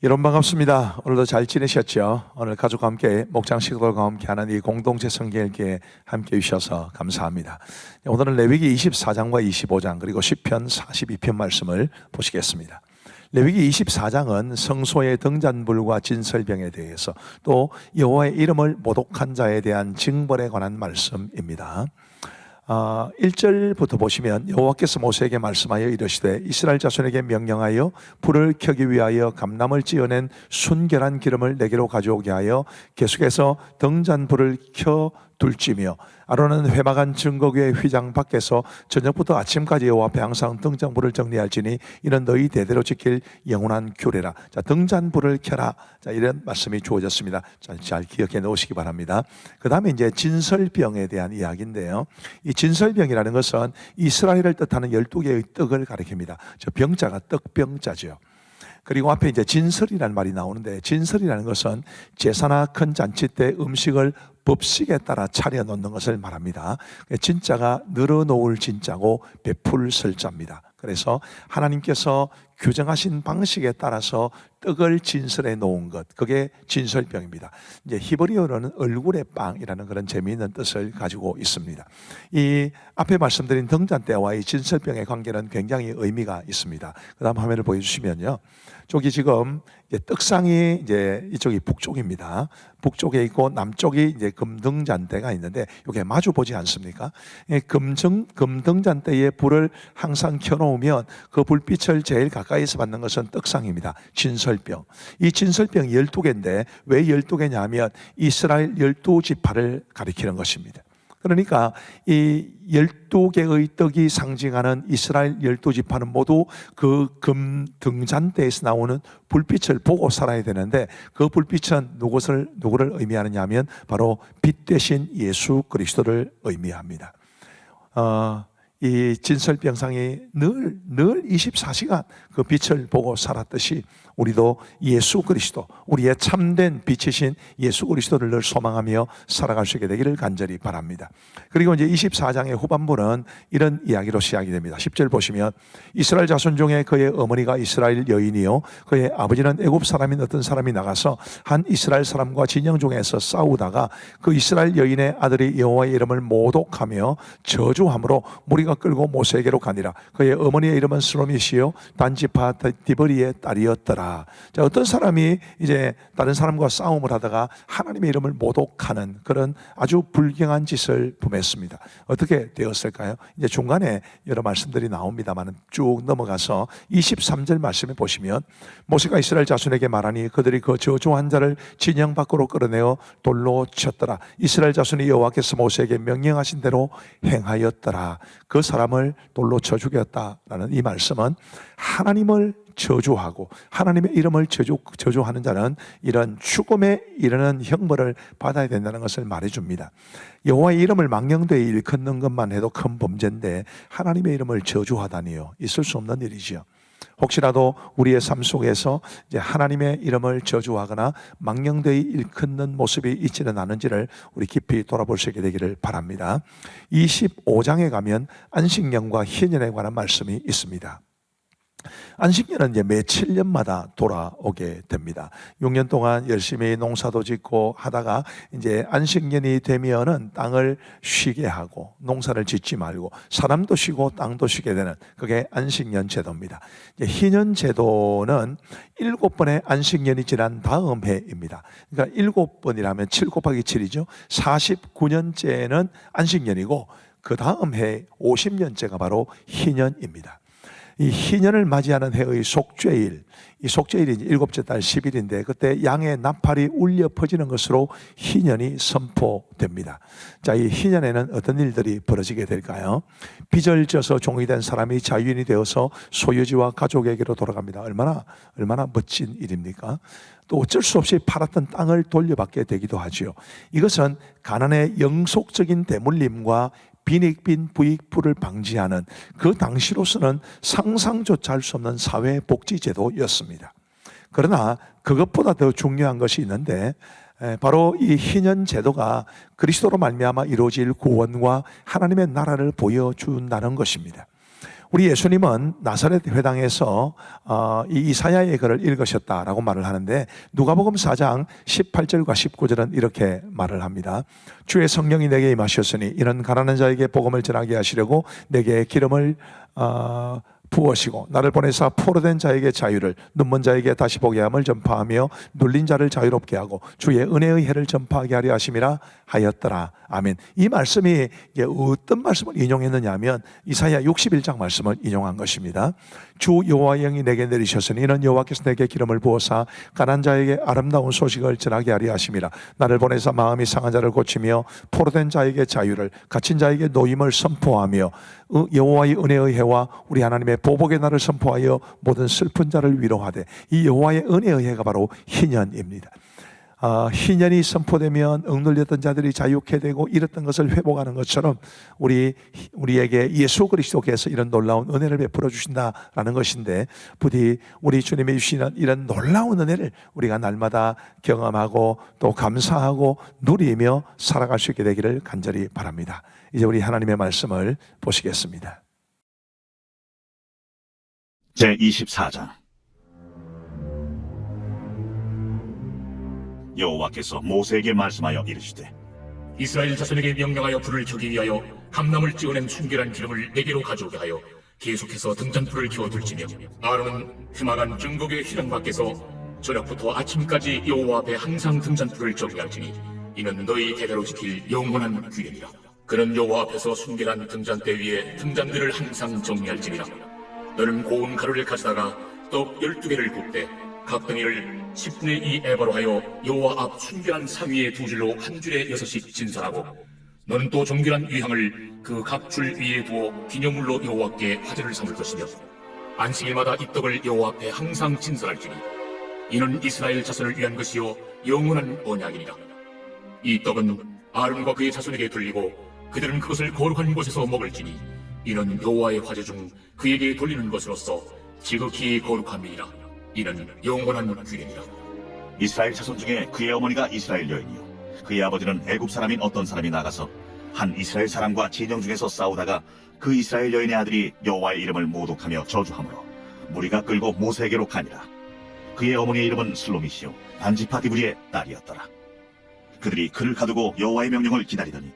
여러분 반갑습니다. 오늘도 잘 지내셨죠? 오늘 가족과 함께 목장 식구들과 함께하는 이 공동체 성경일기에 함께 해주셔서 감사합니다. 오늘은 레위기 24장과 25장 그리고 시편 42편 말씀을 보시겠습니다. 레위기 24장은 성소의 등잔불과 진설병에 대해서 또 여호와의 이름을 모독한 자에 대한 징벌에 관한 말씀입니다. 1절부터 보시면 여호와께서 모세에게 말씀하여 이르시되 이스라엘 자손에게 명령하여 불을 켜기 위하여 감람을 찌어낸 순결한 기름을 내게로 가져오게 하여 계속해서 등잔불을 켜 둘지며 아론은 회막한 증거궤의 휘장 밖에서 저녁부터 아침까지 여호와 앞에 항상 등잔불을 정리할지니 이는 너희 대대로 지킬 영원한 규례라. 자, 등잔불을 켜라. 자, 이런 말씀이 주어졌습니다. 잘 기억해 놓으시기 바랍니다. 그 다음에 이제 진설병에 대한 이야기인데요. 이 진설병이라는 것은 이스라엘을 뜻하는 12개의 떡을 가리킵니다. 저 병자가 떡병자죠. 그리고 앞에 이제 진설이라는 말이 나오는데, 진설이라는 것은 제사나 큰 잔치 때 음식을 법식에 따라 차려 놓는 것을 말합니다. 진짜가 늘어놓을 진짜고 베풀 설자입니다. 그래서 하나님께서 규정하신 방식에 따라서 떡을 진설해 놓은 것, 그게 진설병입니다. 이제 히브리어로는 얼굴의 빵이라는 그런 재미있는 뜻을 가지고 있습니다. 이 앞에 말씀드린 등잔대와 이 진설병의 관계는 굉장히 의미가 있습니다. 그 다음 화면을 보여주시면요, 저기 지금 이제 떡상이 이제 이쪽이 북쪽입니다. 북쪽에 있고 남쪽이 이제 금등잔대가 있는데 이게 마주 보지 않습니까? 금등잔대에 불을 항상 켜놓으면 그 불빛을 제일 가까이서 받는 것은 떡상입니다. 진설병. 이 진설병 12개인데 왜 12개냐 하면 이스라엘 12지파를 가리키는 것입니다. 그러니까 이 12개의 떡이 상징하는 이스라엘 12지파는 모두 그 금등잔대에서 나오는 불빛을 보고 살아야 되는데, 그 불빛은 누구를 의미하느냐 하면 바로 빛 대신 예수 그리스도를 의미합니다. 이 진설병상이 늘 24시간 그 빛을 보고 살았듯이 우리도 예수 그리스도, 우리의 참된 빛이신 예수 그리스도를 늘 소망하며 살아갈 수 있게 되기를 간절히 바랍니다. 그리고 이제 24장의 후반부는 이런 이야기로 시작이 됩니다. 10절 보시면 이스라엘 자손 중에 그의 어머니가 이스라엘 여인이요 그의 아버지는 애굽 사람인 어떤 사람이 나가서 한 이스라엘 사람과 진영 중에서 싸우다가 그 이스라엘 여인의 아들이 여호와의 이름을 모독하며 저주함으로 무리가 끌고 모세에게로 가니라. 그의 어머니의 이름은 스로미시요 단지파 디버리의 딸이었더라. 자, 어떤 사람이 이제 다른 사람과 싸움을 하다가 하나님의 이름을 모독하는 그런 아주 불경한 짓을 범했습니다. 어떻게 되었을까요? 이제 중간에 여러 말씀들이 나옵니다만 쭉 넘어가서 23절 말씀에 보시면 모세가 이스라엘 자손에게 말하니 그들이 그 저주한 자를 진영 밖으로 끌어내어 돌로 쳤더라. 이스라엘 자손이 여호와께서 모세에게 명령하신 대로 행하였더라. 그 사람을 돌로 쳐 죽였다라는 이 말씀은 하나님을 저주하고 하나님의 이름을 저주하는 자는 이런 죽음에 이르는 형벌을 받아야 된다는 것을 말해줍니다. 여호와의 이름을 망령되이 일컫는 것만 해도 큰 범죄인데 하나님의 이름을 저주하다니요, 있을 수 없는 일이지요. 혹시라도 우리의 삶 속에서 이제 하나님의 이름을 저주하거나 망령되이 일컫는 모습이 있지는 않은지를 우리 깊이 돌아볼 수 있게 되기를 바랍니다. 25장에 가면 안식년과 희년에 관한 말씀이 있습니다. 안식년은 이제 매 7년마다 돌아오게 됩니다. 6년 동안 열심히 농사도 짓고 하다가 이제 안식년이 되면은 땅을 쉬게 하고 농사를 짓지 말고 사람도 쉬고 땅도 쉬게 되는 그게 안식년 제도입니다. 이제 희년 제도는 7번의 안식년이 지난 다음 해입니다. 그러니까 7번이라면 7 곱하기 7이죠. 49년째는 안식년이고 그 다음 해 50년째가 바로 희년입니다. 이 희년을 맞이하는 해의 속죄일, 이 속죄일이 7째 달 10일인데 그때 양의 나팔이 울려 퍼지는 것으로 희년이 선포됩니다. 자, 이 희년에는 어떤 일들이 벌어지게 될까요? 빚을 져서 종이 된 사람이 자유인이 되어서 소유지와 가족에게로 돌아갑니다. 얼마나 멋진 일입니까? 또 어쩔 수 없이 팔았던 땅을 돌려받게 되기도 하죠. 이것은 가난의 영속적인 대물림과 빈익빈 부익부를 방지하는 그 당시로서는 상상조차 할 수 없는 사회복지제도였습니다. 그러나 그것보다 더 중요한 것이 있는데 바로 이 희년 제도가 그리스도로 말미암아 이루어질 구원과 하나님의 나라를 보여준다는 것입니다. 우리 예수님은 나사렛 회당에서 이 이사야의 글을 읽으셨다라고 말을 하는데, 누가복음 4장 18절과 19절은 이렇게 말을 합니다. 주의 성령이 내게 임하셨으니 이는 가난한 자에게 복음을 전하게 하시려고 내게 기름을 부으시고 나를 보내사 포로된 자에게 자유를, 눈먼 자에게 다시 보게 함을 전파하며 눌린 자를 자유롭게 하고 주의 은혜의 해를 전파하게 하려 하심이라 하였더라. 아멘. 이 말씀이 이게 어떤 말씀을 인용했느냐 하면 이사야 61장 말씀을 인용한 것입니다. 주 여호와의 영이 내게 내리셨으니 이는 여호와께서 내게 기름을 부어사 가난한 자에게 아름다운 소식을 전하게 하려 하심이라. 나를 보내사 마음이 상한 자를 고치며 포로된 자에게 자유를, 갇힌 자에게 노임을 선포하며 여호와의 은혜의 해와 우리 하나님의 보복의 날을 선포하여 모든 슬픈 자를 위로하되. 이 여호와의 은혜의 해가 바로 희년입니다. 희년이 선포되면 억눌렸던 자들이 자유케 되고 잃었던 것을 회복하는 것처럼 우리에게 예수 그리스도께서 이런 놀라운 은혜를 베풀어 주신다라는 것인데, 부디 우리 주님이 주시는 이런 놀라운 은혜를 우리가 날마다 경험하고 또 감사하고 누리며 살아갈 수 있게 되기를 간절히 바랍니다. 이제 우리 하나님의 말씀을 보시겠습니다. 제24장. 여호와께서 모세에게 말씀하여 이르시되, 이스라엘 자손에게 명령하여 불을 켜기 위하여 감람을 찍어낸 순결한 기름을 네개로 가져오게 하여 계속해서 등잔불을 켜둘지며, 아론은 해마간 증거궤 휘장 밖에서 저녁부터 아침까지 여호와 앞에 항상 등잔불을 정리할지니 이는 너희 대대로 지킬 영원한 규례니라. 그는 여호와 앞에서 순결한 등잔대 위에 등잔들을 항상 정리할지니라. 너는 고운 가루를 가져다가 떡 12개를 굽되 각 덩이를 10분의 2 에바로 하여 여호와 앞 순결한 상 위에 두 줄로 한 줄에 6씩 진설하고, 너는 또 정결한 위향을 그 각 줄 위에 두어 기념물로 여호와께 화제를 삼을 것이며, 안식일마다 이 떡을 여호와 앞에 항상 진설할지니 이는 이스라엘 자손을 위한 것이요 영원한 언약이니라. 이 떡은 아론과 그의 자손에게 돌리고 그들은 그것을 거룩한 곳에서 먹을지니 이는 여호와의 화제 중 그에게 돌리는 것으로서 지극히 거룩함이니라. 이는 영원한 규례니라. 이스라엘 자손 중에 그의 어머니가 이스라엘 여인이요 그의 아버지는 애굽 사람인 어떤 사람이 나가서 한 이스라엘 사람과 진영 중에서 싸우다가 그 이스라엘 여인의 아들이 여호와의 이름을 모독하며 저주하므로 무리가 끌고 모세에게로 가니라. 그의 어머니의 이름은 슬로미시요 반지파 디브리의 딸이었더라. 그들이 그를 가두고 여호와의 명령을 기다리더니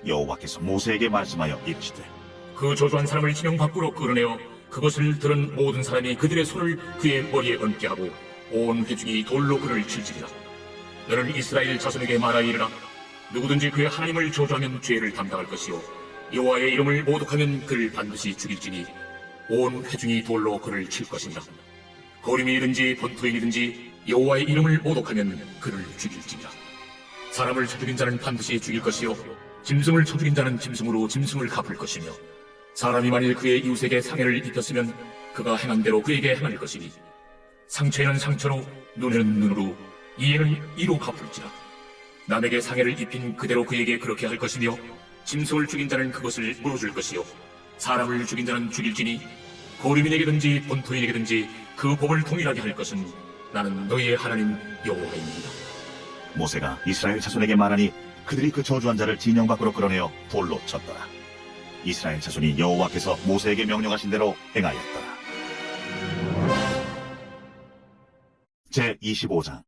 여호와께서 모세에게 말씀하여 이르시되, 그 저주한 사람을 진영 밖으로 끌어내어 그것을 들은 모든 사람이 그들의 손을 그의 머리에 얹게 하고 온 회중이 돌로 그를 칠지리라. 너는 이스라엘 자손에게 말하이르라. 누구든지 그의 하나님을 저주하면 죄를 담당할 것이요 여호와의 이름을 모독하면 그를 반드시 죽일지니 온 회중이 돌로 그를 칠 것이니라. 거림이든지 번토인이든지 여호와의 이름을 모독하면 그를 죽일지니라. 사람을 쳐 죽인 자는 반드시 죽일 것이요 짐승을 쳐 죽인 자는 짐승으로 짐승을 갚을 것이며, 사람이 만일 그의 이웃에게 상해를 입혔으면 그가 행한 대로 그에게 행할 것이니 상처에는 상처로 눈에는 눈으로 이에는 이로 갚을지라. 남에게 상해를 입힌 그대로 그에게 그렇게 할 것이며, 짐승을 죽인 자는 그것을 물어줄 것이요 사람을 죽인 자는 죽일지니 거류민에게든지 본토인에게든지 그 법을 동일하게 할 것은 나는 너희의 하나님 여호와입니다. 모세가 이스라엘 자손에게 말하니 그들이 그 저주한 자를 진영 밖으로 끌어내어 돌로 쳤더라. 이스라엘 자손이 여호와께서 모세에게 명령하신 대로 행하였더라. 제25장.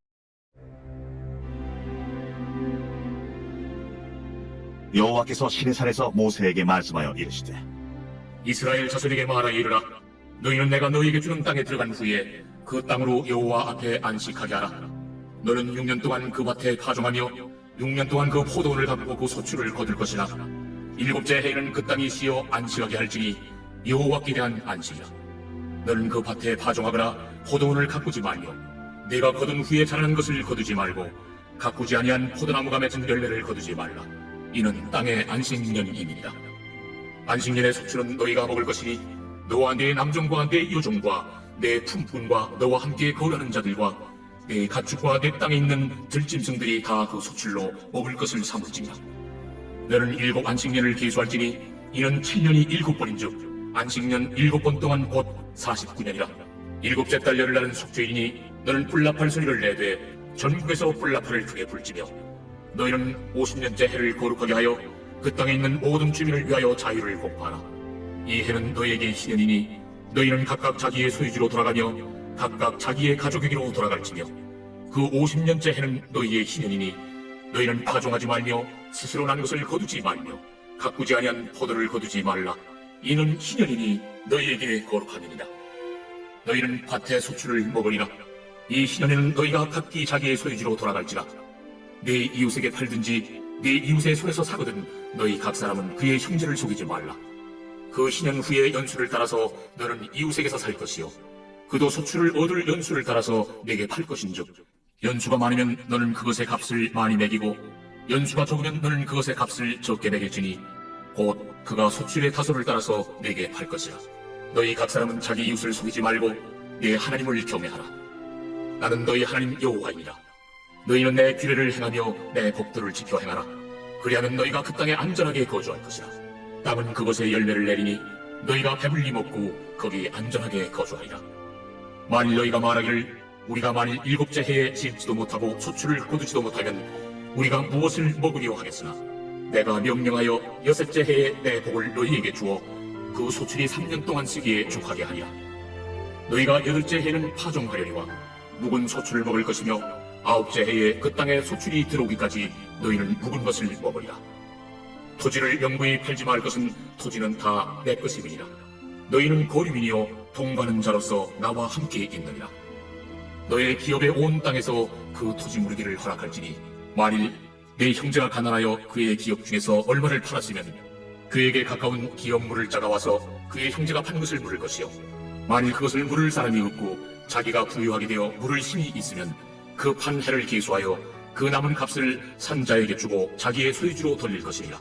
여호와께서 시내산에서 모세에게 말씀하여 이르시되, 이스라엘 자손에게 말하이르라. 너희는 내가 너희에게 주는 땅에 들어간 후에 그 땅으로 여호와 앞에 안식하게 하라. 너는 6년 동안 그 밭에 파종하며 6년 동안 그 포도원을 갚고 그 소출을 거둘 것이라. 7째 해에는 그 땅이 쉬어 안식하게 할지니 여호와께 대한 안식이라. 너는 그 밭에 파종하거나 포도원을 가꾸지 말며 네가 거둔 후에 자라는 것을 거두지 말고 가꾸지 아니한 포도나무가 맺은 열매를 거두지 말라. 이는 땅의 안식년임이니라. 안식년의 소출은 너희가 먹을 것이니 너와 네 남종과 네 여종과 네 품꾼과 너와 함께 거류하는 자들과 네 가축과 네 땅에 있는 들짐승들이 다 그 소출로 먹을 것을 삼을지니라. 너는 7 안식년을 계수할지니 이는 7년이 7번인즉 안식년 7번 동안 곧 49년이라. 7째 달 열흘날은 속죄이니 너는 뿔나팔 소리를 내되 전국에서 뿔나팔을 크게 불지며, 너희는 50년째 해를 거룩하게 하여 그 땅에 있는 모든 주민을 위하여 자유를 공포하라. 이 해는 너희에게 희년이니 너희는 각각 자기의 소유지로 돌아가며 각각 자기의 가족에게로 돌아갈지며 그 50년째 해는 너희의 희년이니 너희는 파종하지 말며 스스로 난 것을 거두지 말며 가꾸지 아니한 포도를 거두지 말라. 이는 희년이니 너희에게 거룩함이니라. 너희는 밭의 소출을 먹으리라. 이 희년에는 너희가 각기 자기의 소유지로 돌아갈지라. 내 이웃에게 팔든지 내 이웃의 손에서 사거든 너희 각 사람은 그의 형제를 속이지 말라. 그 희년 후에 연수를 따라서 너는 이웃에게서 살 것이요 그도 소출을 얻을 연수를 따라서 내게 팔 것인즉 연수가 많으면 너는 그것의 값을 많이 매기고 연수가 적으면 너는 그것의 값을 적게 매길지니 곧 그가 소출의 타소를 따라서 내게 팔 것이라. 너희 각 사람은 자기 이웃을 속이지 말고 내 하나님을 경외하라. 나는 너희 하나님 여호와이니라. 너희는 내 규례를 행하며 내 법도를 지켜 행하라. 그리하면 너희가 그 땅에 안전하게 거주할 것이라. 땅은 그것에 열매를 내리니 너희가 배불리 먹고 거기 안전하게 거주하리라. 만일 너희가 말하기를 우리가 만일 7째 해에 심지도 못하고 소출을 거두지도 못하면 우리가 무엇을 먹으리요 하겠으나 내가 명령하여 6째 해에 내 복을 너희에게 주어 그 소출이 3년 동안 쓰기에 족하게 하리라. 너희가 8째 해에는 파종하려니와 묵은 소출을 먹을 것이며 9째 해에 그 땅에 소출이 들어오기까지 너희는 묵은 것을 먹으리라. 토지를 영구히 팔지 말 것은 토지는 다 내 것임이니라. 너희는 거류민이요 동거하는 자로서 나와 함께 있느니라. 너의 기업의 온 땅에서 그 토지 무르기를 허락할지니 만일 내 형제가 가난하여 그의 기업 중에서 얼마를 팔았으면 그에게 가까운 기업 물을 자가 와서 그의 형제가 판 것을 물을 것이요 만일 그것을 물을 사람이 없고 자기가 부유하게 되어 물을 힘이 있으면 그 판 해를 계수하여 그 남은 값을 산자에게 주고 자기의 소유주로 돌릴 것이니라.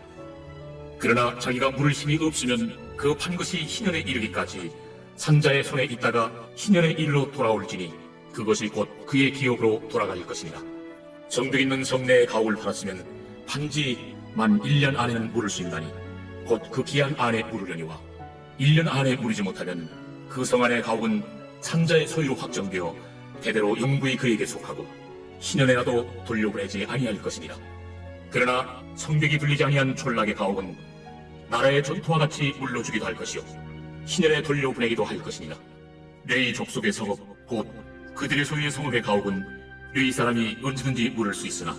그러나 자기가 물을 힘이 없으면 그 판 것이 희년에 이르기까지 산자의 손에 있다가 희년에 이르러 돌아올지니 그것이 곧 그의 기업으로 돌아갈 것이니라. 성벽 있는 성내에 가옥을 팔았으면 판지 만 1년 안에는 물을 수 있나니 곧 그 기한 안에 물으려니와 1년 안에 물이지 못하면 그 성 안의 가옥은 산자의 소유로 확정되어 대대로 영구히 그에게 속하고 희년에라도 돌려보내지 아니할 것이니라. 그러나 성벽이 들리지 아니한 촌락의 가옥은 나라의 전토와 같이 물러주기도 할 것이요 희년에 돌려보내기도 할 것이니라. 레위 족속의 성읍 곧 그들의 소유의 성읍의 가옥은 레위 사람이 언제든지 물을 수 있으나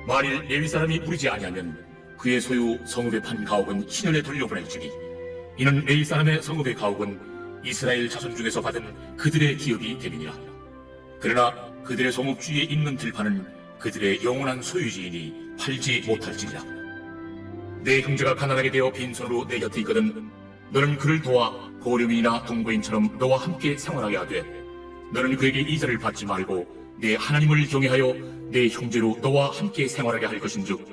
만일 레위 사람이 물이지 아니하면 그의 소유 성읍에 판 가옥은 희년에 돌려보낼지니 이는 레위 사람의 성읍의 가옥은 이스라엘 자손 중에서 받은 그들의 기업이 됨이니라. 그러나 그들의 성읍 주위에 있는 들판은 그들의 영원한 소유지이니 팔지 못할지니라. 내 형제가 가난하게 되어 빈손으로 내 곁에 있거든 너는 그를 도와 고려민이나 동거인처럼 너와 함께 생활하게 하되 너는 그에게 이자를 받지 말고 내 하나님을 경외하여 내 형제로 너와 함께 생활하게 할 것인즉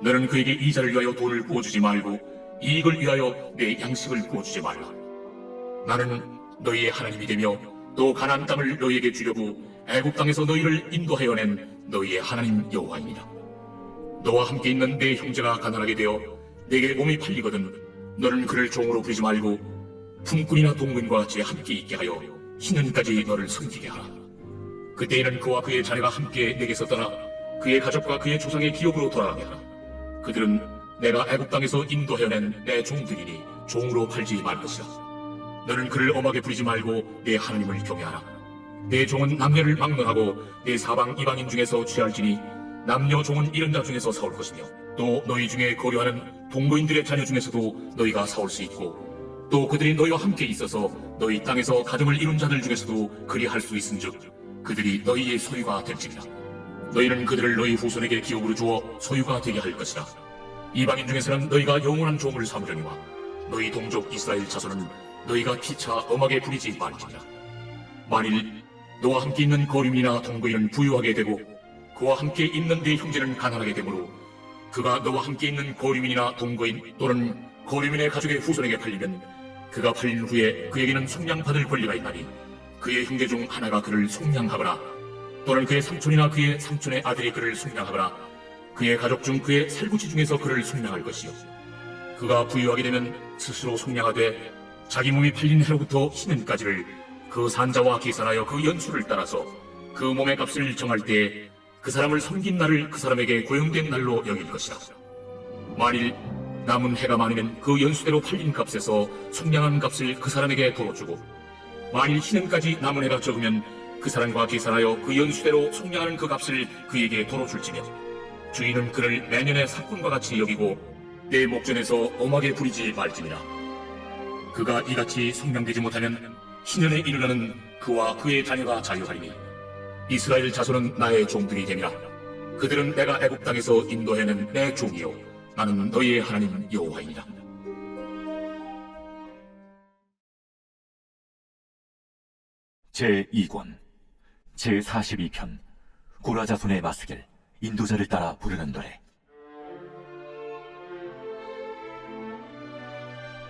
너는 그에게 이자를 위하여 돈을 부어주지 말고 이익을 위하여 내 양식을 부어주지 말라. 나는 너희의 하나님이 되며 또 가나안 땅을 너희에게 주려고 애굽 땅에서 너희를 인도하여 낸 너희의 하나님 여호와이니라. 너와 함께 있는 내 형제가 가난하게 되어 내게 몸이 팔리거든 너는 그를 종으로 부리지 말고 품꾼이나 동문과 같이 함께 있게 하여 희년까지 너를 섬기게 하라. 그때에는 그와 그의 자녀가 함께 내게서 떠나 그의 가족과 그의 조상의 기업으로 돌아가게 하라. 그들은 내가 애굽 땅에서 인도하여 낸 내 종들이니 종으로 팔지 말 것이라. 너는 그를 엄하게 부리지 말고 내 하나님을 경외하라. 내 종은 남녀를 막론하고 내 사방 이방인 중에서 취할지니 남녀 종은 이른 자 중에서 사올 것이며 또 너희 중에 거류하는 동거인들의 자녀 중에서도 너희가 사올 수 있고 또 그들이 너희와 함께 있어서 너희 땅에서 가정을 이룬 자들 중에서도 그리할 수 있은즉 그들이 너희의 소유가 될지니라. 너희는 그들을 너희 후손에게 기업으로 주어 소유가 되게 할 것이라. 이방인 중에서는 너희가 영원한 종을 삼으려니와 너희 동족 이스라엘 자손은 너희가 피차 엄하게 부리지 말지니라. 만일 너와 함께 있는 거류민이나 동거인은 부유하게 되고 그와 함께 있는 네 형제는 가난하게 되므로 그가 너와 함께 있는 거류민이나 동거인 또는 거류민의 가족의 후손에게 팔리면 그가 팔린 후에 그에게는 속량받을 권리가 있나니 그의 형제 중 하나가 그를 속량하거나 또는 그의 삼촌이나 그의 삼촌의 아들이 그를 속량하거나 그의 가족 중 그의 살구치 중에서 그를 속량할 것이요 그가 부유하게 되면 스스로 속량하되 자기 몸이 팔린 해로부터 희년까지를 그 산자와 계산하여 그 연수를 따라서 그 몸의 값을 정할 때에 그 사람을 섬긴 날을 그 사람에게 고용된 날로 여길 것이다. 만일 남은 해가 많으면 그 연수대로 팔린 값에서 속량한 값을 그 사람에게 도로 주고, 만일 희년까지 남은 해가 적으면 그 사람과 계산하여 그 연수대로 속량하는 그 값을 그에게 도로 줄지며, 주인은 그를 매년의 삭군과 같이 여기고 내 목전에서 엄하게 부리지 말지니라. 그가 이같이 속량되지 못하면 희년에 이르러는 그와 그의 자녀가 자유하리니, 이스라엘 자손은 나의 종들이 되니라. 그들은 내가 애굽 땅에서 인도해낸 내 종이요 나는 너희의 하나님 여호와이니라. 제2권 제42편 고라 자손의 마스겔 인도자를 따라 부르는 노래.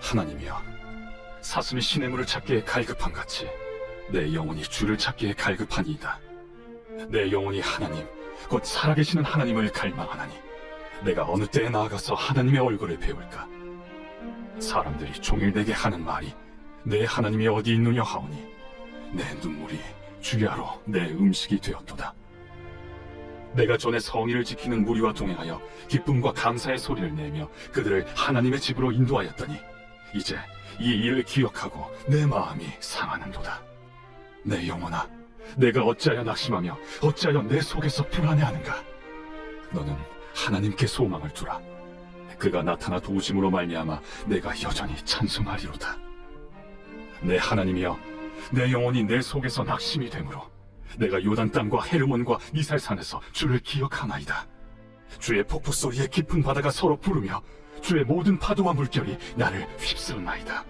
하나님이여, 사슴이 시냇물을 찾기에 갈급한 같이 내 영혼이 주를 찾기에 갈급하니이다. 내 영혼이 하나님, 곧 살아계시는 하나님을 갈망하나니 내가 어느 때에 나아가서 하나님의 얼굴을 배울까? 사람들이 종일 내게 하는 말이 내 하나님이 어디 있느냐 하오니 내 눈물이 주야로 내 음식이 되었도다. 내가 전에 성의를 지키는 무리와 동행하여 기쁨과 감사의 소리를 내며 그들을 하나님의 집으로 인도하였더니 이제 이 일을 기억하고 내 마음이 상하는도다. 내 영혼아, 내가 어찌하여 낙심하며 어찌하여 내 속에서 불안해하는가? 너는 하나님께 소망을 두라. 그가 나타나 도우심으로 말미암아 내가 여전히 찬송하리로다. 내 하나님이여, 내 영혼이 내 속에서 낙심이 되므로 내가 요단 땅과 헤르몬과 미살산에서 주를 기억하나이다. 주의 폭포 소리에 깊은 바다가 서로 부르며 주의 모든 파도와 물결이 나를 휩쓰나이다.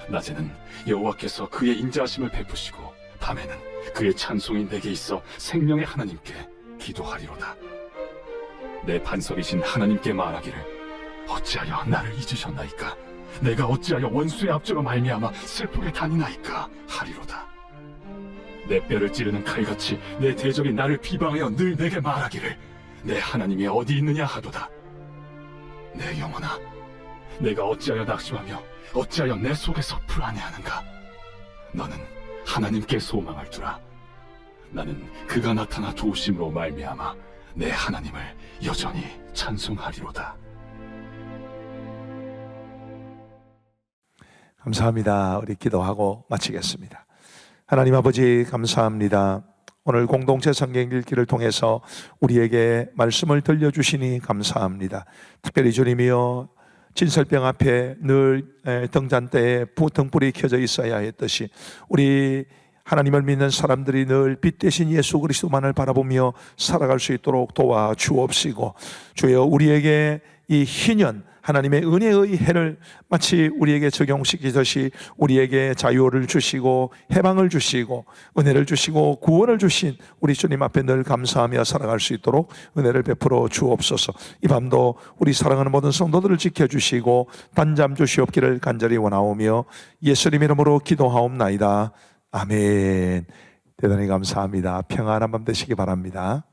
낮에는 여호와께서 그의 인자하심을 베푸시고 밤에는 그의 찬송이 내게 있어 생명의 하나님께 기도하리로다. 내 반석이신 하나님께 말하기를 어찌하여 나를 잊으셨나이까? 내가 어찌하여 원수의 앞조로 말미암아 슬프게 다니나이까? 하리로다. 내 뼈를 찌르는 칼같이 내 대적이 나를 비방하여 늘 내게 말하기를 내 하나님이 어디 있느냐 하도다. 내 영혼아, 내가 어찌하여 낙심하며 어찌하여 내 속에서 불안해하는가? 너는 하나님께 소망을 두라. 나는 그가 나타나 도우심으로 말미암아 내 하나님을 여전히 찬송하리로다. 감사합니다. 우리 기도하고 마치겠습니다. 하나님 아버지 감사합니다. 오늘 공동체 성경 읽기를 통해서 우리에게 말씀을 들려주시니 감사합니다. 특별히 주님이여, 진설병 앞에 늘 등잔대에 등불이 켜져 있어야 했듯이 우리 하나님을 믿는 사람들이 늘 빛 대신 예수 그리스도만을 바라보며 살아갈 수 있도록 도와주옵시고, 주여 우리에게 이 희년 하나님의 은혜의 해를 마치 우리에게 적용시키듯이 우리에게 자유를 주시고 해방을 주시고 은혜를 주시고 구원을 주신 우리 주님 앞에 늘 감사하며 살아갈 수 있도록 은혜를 베풀어 주옵소서. 이 밤도 우리 사랑하는 모든 성도들을 지켜주시고 단잠 주시옵기를 간절히 원하오며 예수님 이름으로 기도하옵나이다. 아멘. 대단히 감사합니다. 평안한 밤 되시기 바랍니다.